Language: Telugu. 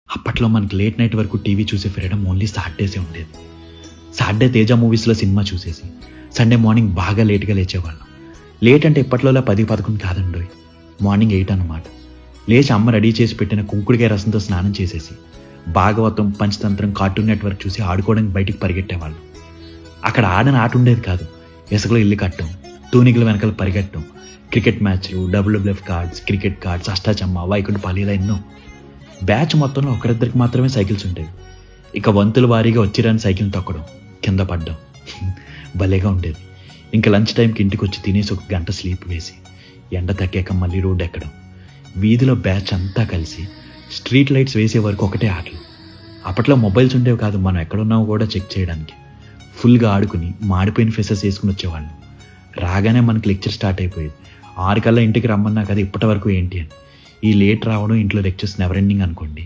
అప్పట్లో మనకి లేట్ నైట్ వరకు టీవీ చూసే ఫ్రీడమ్ ఓన్లీ సాటర్డేసే ఉండేది. సాటర్డే తేజ మూవీస్లో సినిమా చూసేసి సండే మార్నింగ్ బాగా లేట్గా లేచేవాళ్ళం. లేట్ అంటే ఇప్పట్లోలా 10-11 కాదండి, మార్నింగ్ 8 అన్నమాట. లేచి అమ్మ రెడీ చేసి పెట్టిన కుంకుడికాయ రసంతో స్నానం చేసేసి భాగవతం, పంచతంత్రం, కార్టూన్ నెట్వర్క్ చూసి ఆడుకోవడానికి బయటికి పరిగెట్టేవాళ్ళం. అక్కడ ఆడని ఆట ఉండేది కాదు. ఇసుకలో ఇల్లు కట్టడం, తూనికల వెనకాల పరిగెట్టడం, క్రికెట్ మ్యాచ్లు, WWF కార్డ్స్, క్రికెట్ కార్డ్స్, అష్టాచమ్మ, వైకుంఠపాలి, ఇలా ఎన్నో. బ్యాచ్ మొత్తంలో ఒకరిద్దరికి మాత్రమే సైకిల్స్ ఉండేవి. ఇక వంతుల వారీగా వచ్చిరాని సైకిల్ తొక్కడం, కింద పడ్డం భలేగా ఉండేది. ఇంకా లంచ్ టైంకి ఇంటికి వచ్చి తినేసి 1 గంట స్లీప్ వేసి ఎండ తగ్గాక మళ్ళీ రోడ్డు ఎక్కడం. వీధిలో బ్యాచ్ అంతా కలిసి స్ట్రీట్ లైట్స్ వేసే వరకు ఒకటే ఆటలు. అప్పట్లో మొబైల్స్ ఉండేవి కాదు, మనం ఎక్కడున్నామో కూడా చెక్ చేయడానికి. ఫుల్గా ఆడుకుని మాడిపోయిన ఫెసెస్ వేసుకుని వచ్చేవాళ్ళం. రాగానే మనకి లెక్చర్ స్టార్ట్ అయిపోయేది. 6 కల్లా ఇంటికి రమ్మన్నా కదా ఇప్పటి వరకు ఏంటి అని. ఈ లేట్ రావడం, ఇంట్లో లెక్చర్స్ నెవర్ ఎండింగ్ అనుకోండి.